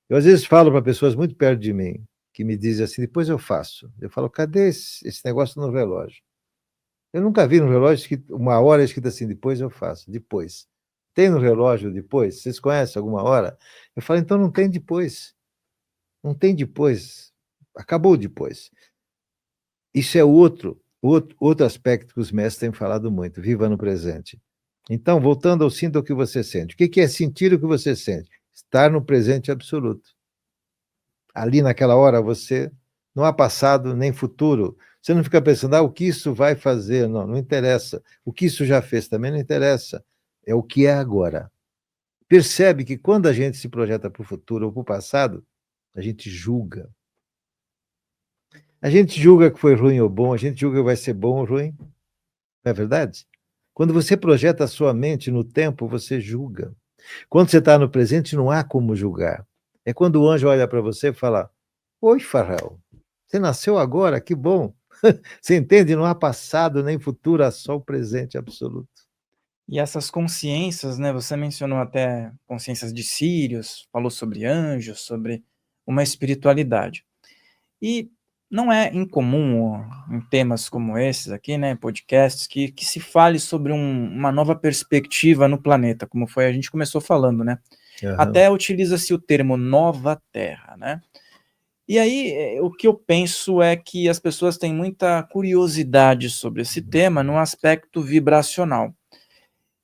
Eu, às vezes, falo para pessoas muito perto de mim, que me dizem assim, depois eu faço. Eu falo, cadê esse negócio no relógio? Eu nunca vi no relógio que uma hora escrita assim, depois eu faço, depois. Tem no relógio depois? Vocês conhecem alguma hora? Eu falo, então não tem depois. Não tem depois. Acabou o depois. Isso é outro aspecto que os mestres têm falado muito, viva no presente. Então, voltando ao sinta o que você sente. O que é sentir o que você sente? Estar no presente absoluto. Ali naquela hora você não há passado nem futuro. Você não fica pensando, o que isso vai fazer? Não, não interessa. O que isso já fez também não interessa. É o que é agora. Percebe que quando a gente se projeta para o futuro ou para o passado, a gente julga. A gente julga que foi ruim ou bom, a gente julga que vai ser bom ou ruim. Não é verdade? Quando você projeta a sua mente no tempo, você julga. Quando você está no presente, não há como julgar. É quando o anjo olha para você e fala: oi, Farrell, você nasceu agora, que bom. Você entende? Não há passado nem futuro, há só o presente absoluto. E essas consciências, né? Você mencionou até consciências de Sírios, falou sobre anjos, sobre uma espiritualidade. E não é incomum em temas como esses aqui, né, podcasts, que se fale sobre uma nova perspectiva no planeta, como foi a gente começou falando, né? Uhum. Até utiliza-se o termo nova terra, né? E aí, o que eu penso é que as pessoas têm muita curiosidade sobre esse tema no aspecto vibracional.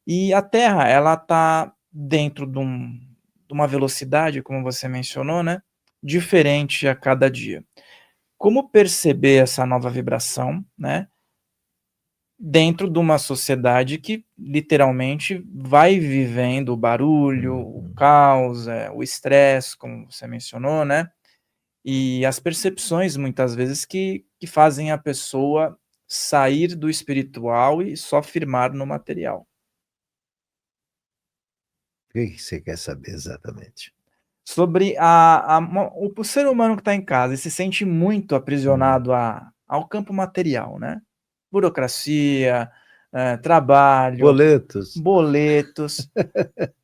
E a Terra, ela está dentro de uma velocidade, como você mencionou, né? Diferente a cada dia. Como perceber essa nova vibração, né? Dentro de uma sociedade que literalmente vai vivendo o barulho, o caos, o estresse, como você mencionou, né? E as percepções, muitas vezes, que fazem a pessoa sair do espiritual e só firmar no material. O que você quer saber exatamente? Sobre o ser humano que está em casa e se sente muito aprisionado ao campo material, né? Burocracia, trabalho, Boletos. boletos,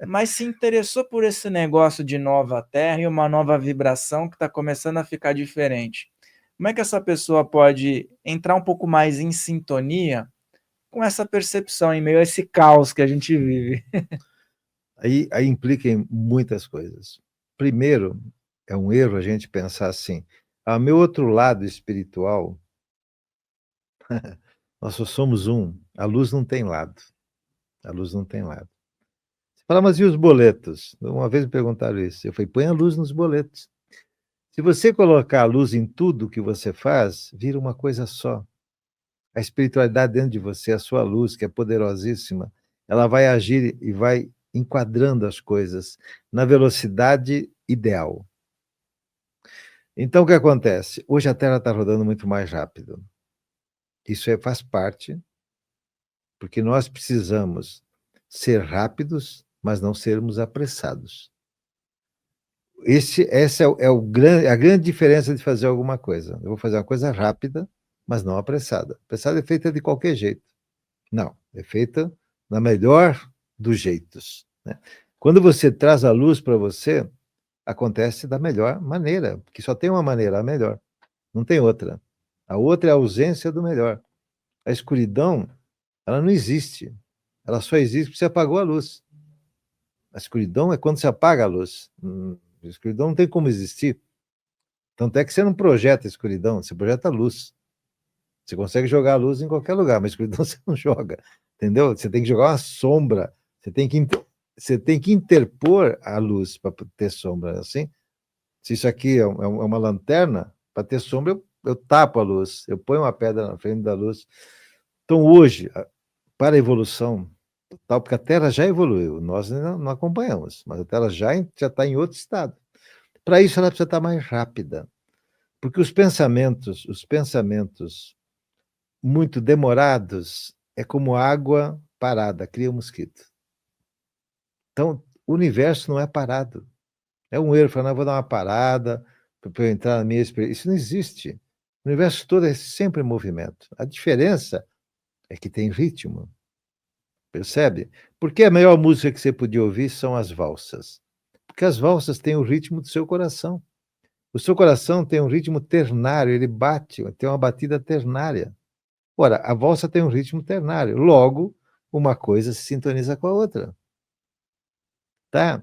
mas se interessou por esse negócio de nova terra e uma nova vibração que está começando a ficar diferente. Como é que essa pessoa pode entrar um pouco mais em sintonia com essa percepção em meio a esse caos que a gente vive? Aí implica em muitas coisas. Primeiro, é um erro a gente pensar assim: meu outro lado espiritual, nós só somos um. A luz não tem lado. A luz não tem lado. Você fala, mas e os boletos? Uma vez me perguntaram isso. Eu falei, põe a luz nos boletos. Se você colocar a luz em tudo que você faz, vira uma coisa só. A espiritualidade dentro de você, a sua luz, que é poderosíssima, ela vai agir e vai enquadrando as coisas na velocidade ideal. Então, o que acontece? Hoje a Terra está rodando muito mais rápido. Isso faz parte, porque nós precisamos ser rápidos, mas não sermos apressados. Essa a grande diferença de fazer alguma coisa. Eu vou fazer uma coisa rápida, mas não apressada. Apressada é feita de qualquer jeito. Não, é feita na melhor dos jeitos. Né? Quando você traz a luz para você, acontece da melhor maneira, porque só tem uma maneira, a melhor. Não tem outra. A outra é a ausência do melhor. A escuridão, ela não existe. Ela só existe porque você apagou a luz. A escuridão é quando você apaga a luz. A escuridão não tem como existir. Tanto é que você não projeta a escuridão, você projeta a luz. Você consegue jogar a luz em qualquer lugar, mas a escuridão você não joga. Entendeu? Você tem que jogar uma sombra. Você tem que interpor a luz para ter sombra. Assim, se isso aqui é uma lanterna, para ter sombra, eu tapo a luz, eu ponho uma pedra na frente da luz. Então, hoje, para a evolução total, porque a Terra já evoluiu, nós ainda não acompanhamos, mas a Terra já está em outro estado. Para isso, ela precisa estar mais rápida, porque os pensamentos muito demorados é como água parada, cria um mosquito. Então, o universo não é parado. É um erro falar, não, vou dar uma parada para eu entrar na minha experiência. Isso não existe. O universo todo é sempre em movimento. A diferença é que tem ritmo. Percebe? Porque a melhor música que você podia ouvir são as valsas. Porque as valsas têm o ritmo do seu coração. O seu coração tem um ritmo ternário, ele bate, tem uma batida ternária. Ora, a valsa tem um ritmo ternário, logo, uma coisa se sintoniza com a outra. Tá?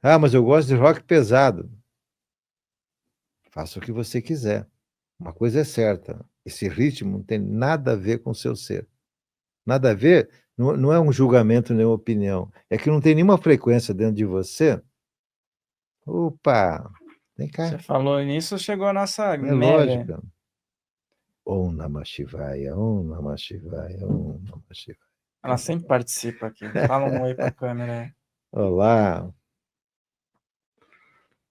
Ah, mas eu gosto de rock pesado. Faça o que você quiser. Uma coisa é certa, esse ritmo não tem nada a ver com o seu ser. Nada a ver, não é um julgamento nem uma opinião. É que não tem nenhuma frequência dentro de você. Opa, vem cá. Você falou nisso, chegou a nossa É Mega. lógico. Om Namah Shivaya, Om Namah Shivaya, Om Namah Shivaya. Ela sempre participa aqui. Fala um oi para a câmera aí. Olá.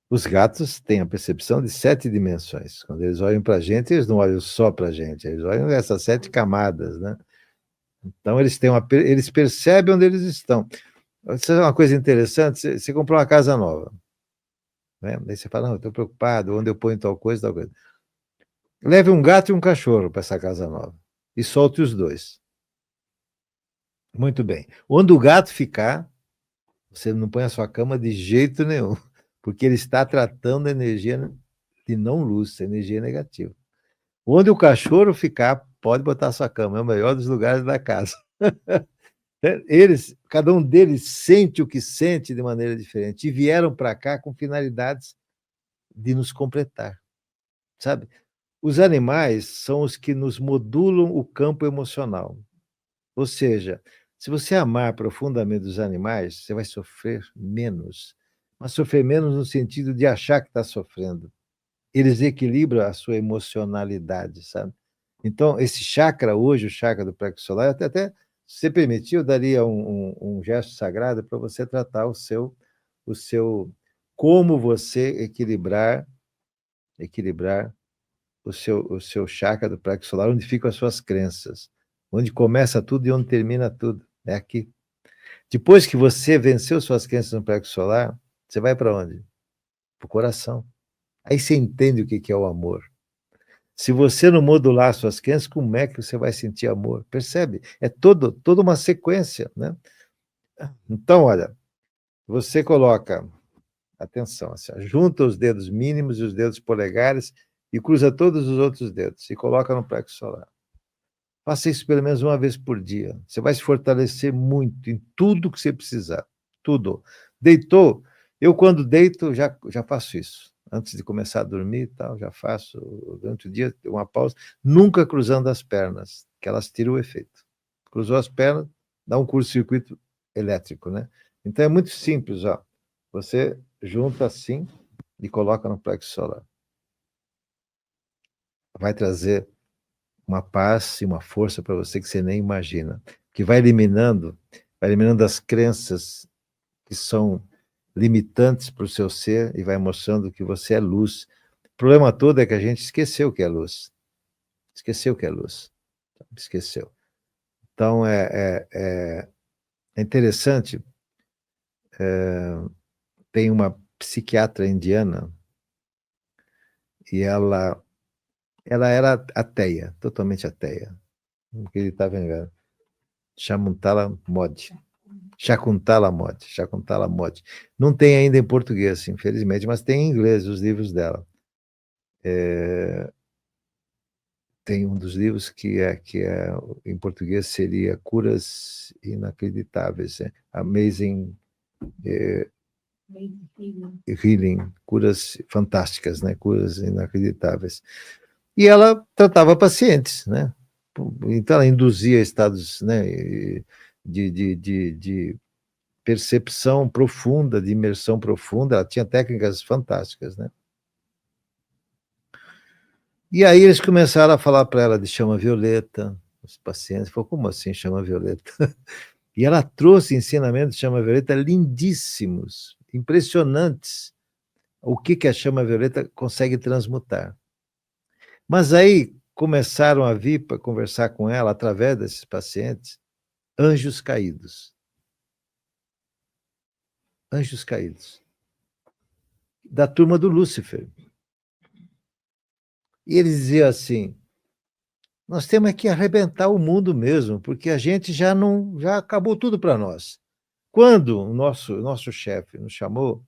Os gatos têm a percepção de 7 dimensões. Quando eles olham para a gente, eles não olham só para a gente, eles olham essas 7 camadas, né? Então, eles percebem onde eles estão. Isso é uma coisa interessante, você comprou uma casa nova, né? Daí você fala, não, eu estou preocupado, onde eu ponho tal coisa, tal coisa. Leve um gato e um cachorro para essa casa nova e solte os dois. Muito bem. Onde o gato ficar, você não põe a sua cama de jeito nenhum, porque ele está tratando a energia de não luz, energia negativa. Onde o cachorro ficar, pode botar a sua cama, é o melhor dos lugares da casa. Cada um deles sente o que sente de maneira diferente e vieram para cá com finalidades de nos completar, sabe? Os animais são os que nos modulam o campo emocional. Ou seja, se você amar profundamente os animais, você vai sofrer menos. Mas sofrer menos no sentido de achar que está sofrendo. Eles equilibram a sua emocionalidade, sabe? Então, esse chakra, hoje, o chakra do plexo solar, até se você permitir, eu daria um gesto sagrado para você tratar como você equilibrar o seu chakra do plexo solar, onde ficam as suas crenças, onde começa tudo e onde termina tudo. É aqui. Depois que você venceu suas crenças no plexo solar, você vai para onde? Para o coração. Aí você entende o que é o amor. Se você não modular suas crenças, como é que você vai sentir amor? Percebe? É toda uma sequência, né? Então, olha, você coloca, atenção, assim, junta os dedos mínimos e os dedos polegares e cruza todos os outros dedos e coloca no plexo solar. Faça isso pelo menos uma vez por dia. Você vai se fortalecer muito em tudo que você precisar. Tudo. Deitou? Eu, quando deito, já faço isso. Antes de começar a dormir, tal, já faço durante o dia uma pausa, nunca cruzando as pernas, que elas tiram o efeito. Cruzou as pernas, dá um curto-circuito elétrico, né? Então é muito simples, ó. Você junta assim e coloca no plexo solar. Vai trazer uma paz e uma força para você que você nem imagina, que vai eliminando as crenças que são limitantes para o seu ser e vai mostrando que você é luz. O problema todo é que a gente esqueceu que é luz. Esqueceu que é luz. Esqueceu. Então, é interessante, tem uma psiquiatra indiana e ela era ateia, totalmente ateia. O que ele está vendo? Shakuntala Modi. Shakuntala Modi. Não tem ainda em português, infelizmente, mas tem em inglês os livros dela. Tem um dos livros que em português seria Curas Inacreditáveis, Amazing Healing, Curas Fantásticas, né? Curas Inacreditáveis. E ela tratava pacientes, né? Então ela induzia estados, né, de percepção profunda, de imersão profunda, ela tinha técnicas fantásticas, né? E aí eles começaram a falar para ela de chama violeta, os pacientes, falou, como assim chama violeta? E ela trouxe ensinamentos de chama violeta lindíssimos, impressionantes, o que a chama violeta consegue transmutar. Mas aí começaram a vir para conversar com ela, através desses pacientes, anjos caídos. Anjos caídos. Da turma do Lúcifer. E eles diziam assim, nós temos que arrebentar o mundo mesmo, porque a gente já acabou tudo para nós. Quando o nosso chefe nos chamou,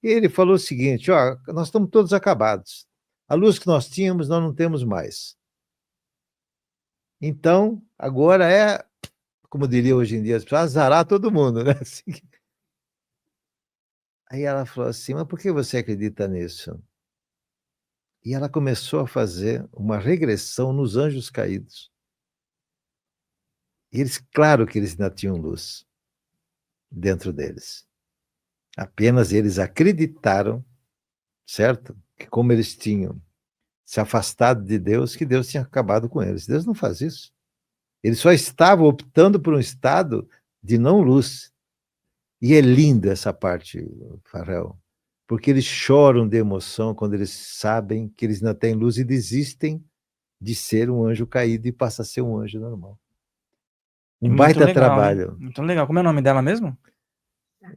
ele falou o seguinte: ó, nós estamos todos acabados. A luz que nós tínhamos, nós não temos mais. Então, agora é, como diria hoje em dia, as pessoas, azarar todo mundo, né? Assim. Aí ela falou assim: mas por que você acredita nisso? E ela começou a fazer uma regressão nos anjos caídos. E eles, claro que eles ainda tinham luz dentro deles. Apenas eles acreditaram, certo? Que como eles tinham se afastado de Deus, que Deus tinha acabado com eles. Deus não faz isso. Eles só estavam optando por um estado de não luz. E é linda essa parte, Farrell, porque eles choram de emoção quando eles sabem que eles ainda têm luz e desistem de ser um anjo caído e passa a ser um anjo normal. Um Muito baita legal, trabalho. hein? Muito legal. Como é o nome dela mesmo?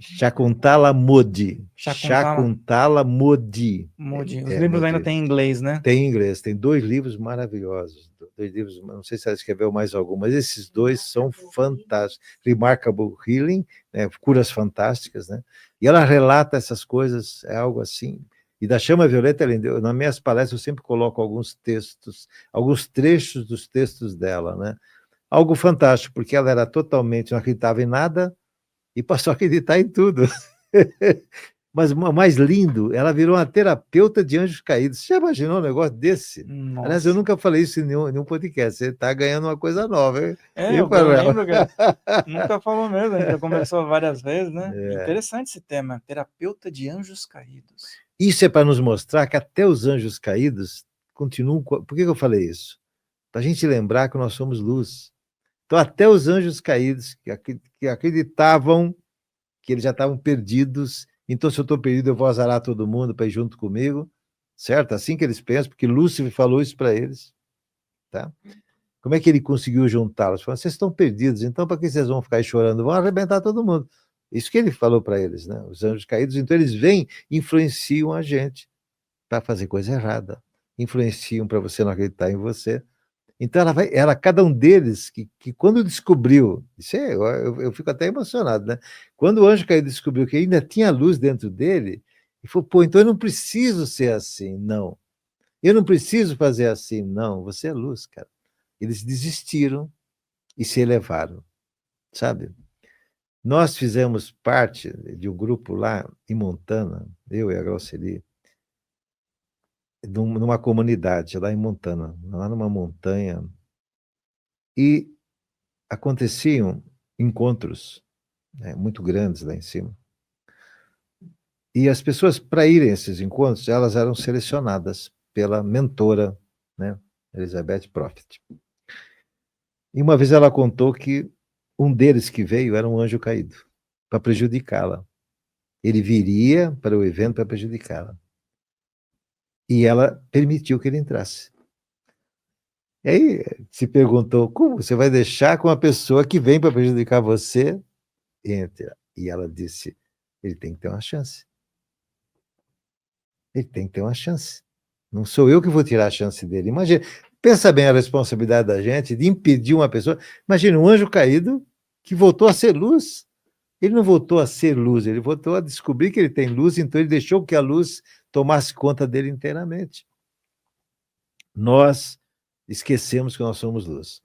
Shakuntala Modi. Shakuntala Shakuntala Modi. Modi. Os livros ainda têm em inglês, né? Tem em inglês, tem 2 livros maravilhosos. 2 livros, não sei se ela escreveu mais algum, mas esses 2 são fantásticos. Remarkable Healing, né, Curas Fantásticas, né? E ela relata essas coisas, é algo assim. E da Chama Violeta, nas minhas palestras eu sempre coloco alguns textos, alguns trechos dos textos dela, né? Algo fantástico, porque ela era totalmente, não acreditava em nada e passou a acreditar em tudo. Mas o mais lindo, ela virou uma terapeuta de anjos caídos. Você já imaginou um negócio desse? Nossa. Aliás, eu nunca falei isso em nenhum podcast. Você está ganhando uma coisa nova, hein? Eu lembro que nunca falou mesmo, a gente já conversou várias vezes, né? Interessante esse tema, terapeuta de anjos caídos. Isso é para nos mostrar que até os anjos caídos continuam... Por que eu falei isso? Para a gente lembrar que nós somos luz. Então, até os anjos caídos, que acreditavam que eles já estavam perdidos, então se eu estou perdido eu vou azarar todo mundo para ir junto comigo, certo? Assim que eles pensam, porque Lúcifer falou isso para eles, tá? Como é que ele conseguiu juntá-los? Falou, vocês estão perdidos, então para que vocês vão ficar aí chorando? Vão arrebentar todo mundo. Isso que ele falou para eles, né? Os anjos caídos, então eles vêm, influenciam a gente para fazer coisa errada, influenciam para você não acreditar em você. Então cada um deles, que quando descobriu, isso eu fico até emocionado, né? Quando o anjo caído descobriu que ainda tinha luz dentro dele, ele falou, pô, então eu não preciso ser assim, não. Eu não preciso fazer assim, não. Você é luz, cara. Eles desistiram e se elevaram, sabe? Nós fizemos parte de um grupo lá em Montana, eu e a Graceli, numa comunidade lá em Montana, lá numa montanha, e aconteciam encontros, né, muito grandes lá em cima. E as pessoas, para irem a esses encontros, elas eram selecionadas pela mentora, né, Elizabeth Prophet. E uma vez ela contou que um deles que veio era um anjo caído, para prejudicá-la. Ele viria para o evento para prejudicá-la. E ela permitiu que ele entrasse. E aí se perguntou, como você vai deixar com uma pessoa que vem para prejudicar você? Entra. E ela disse, ele tem que ter uma chance. Ele tem que ter uma chance. Não sou eu que vou tirar a chance dele. Imagina, pensa bem a responsabilidade da gente de impedir uma pessoa. Imagina um anjo caído que voltou a ser luz. Ele não voltou a ser luz, ele voltou a descobrir que ele tem luz, então ele deixou que a luz tomasse conta dele inteiramente. Nós esquecemos que nós somos luz.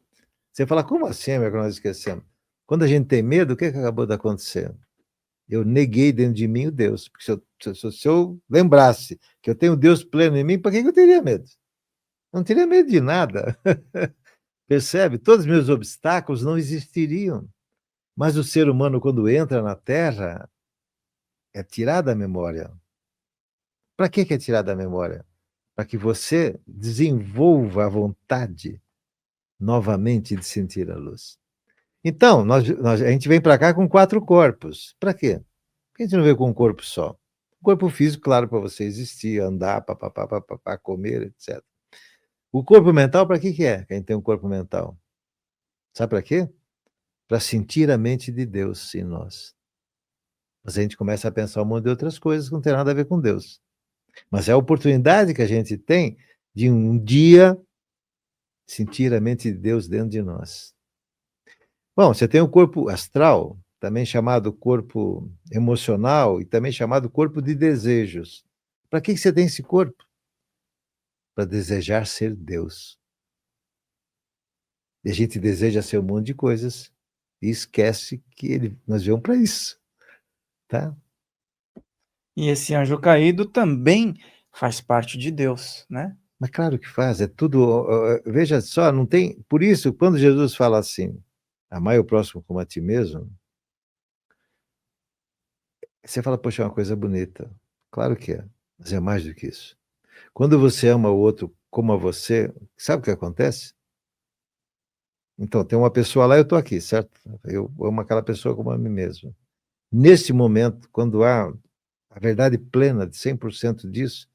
Você fala, como assim, meu, que nós esquecemos? Quando a gente tem medo, o que acabou de acontecer? Eu neguei dentro de mim o Deus. Porque se eu lembrasse que eu tenho Deus pleno em mim, para que eu teria medo? Não teria medo de nada. Percebe? Todos os meus obstáculos não existiriam. Mas o ser humano, quando entra na Terra, é tirado da memória. Para que é tirado da memória? Para que você desenvolva a vontade novamente de sentir a luz. Então, a gente vem para cá com 4 corpos. Para quê? Por que a gente não veio com um corpo só? O corpo físico, claro, para você existir, andar, papapá, comer, etc. O corpo mental, para que é que a gente tem um corpo mental? Sabe para quê? Para sentir a mente de Deus em nós. Mas a gente começa a pensar um monte de outras coisas que não tem nada a ver com Deus. Mas é a oportunidade que a gente tem de um dia sentir a mente de Deus dentro de nós. Bom, você tem o corpo astral, também chamado corpo emocional e também chamado corpo de desejos. Para que você tem esse corpo? Para desejar ser Deus. E a gente deseja ser um monte de coisas e esquece que nós viemos para isso, tá? E esse anjo caído também faz parte de Deus, né? Mas claro que faz, é tudo. Veja só, não tem. Por isso, quando Jesus fala assim, amai o próximo como a ti mesmo, você fala, poxa, é uma coisa bonita. Claro que é, mas é mais do que isso. Quando você ama o outro como a você, sabe o que acontece? Então, tem uma pessoa lá, eu estou aqui, certo? Eu amo aquela pessoa como a mim mesmo. Nesse momento, quando há a verdade plena de 100% disso,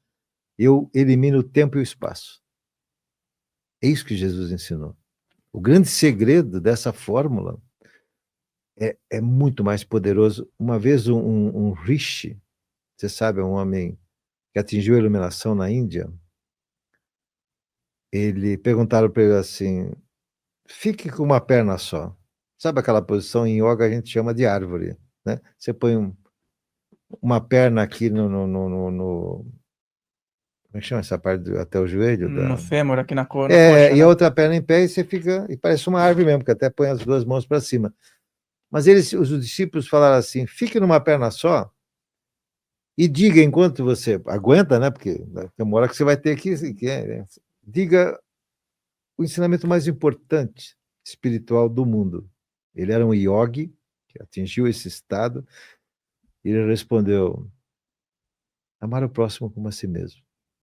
eu elimino o tempo e o espaço. É isso que Jesus ensinou. O grande segredo dessa fórmula é muito mais poderoso. Uma vez um rishi, você sabe, um homem que atingiu a iluminação na Índia, perguntaram para ele assim, fique com uma perna só. Sabe aquela posição em yoga a gente chama de árvore, né? Você põe uma perna aqui como é que chama essa parte até o joelho? No fêmur, aqui na coxa, E né? a outra perna em pé e você fica, e parece uma árvore mesmo, que até põe as duas mãos para cima. Mas os discípulos falaram assim, fique numa perna só e diga enquanto você aguenta, né? Porque tem uma hora que você vai ter né? Diga o ensinamento mais importante espiritual do mundo. Ele era um yogi que atingiu esse estado e ele respondeu: amar o próximo como a si mesmo.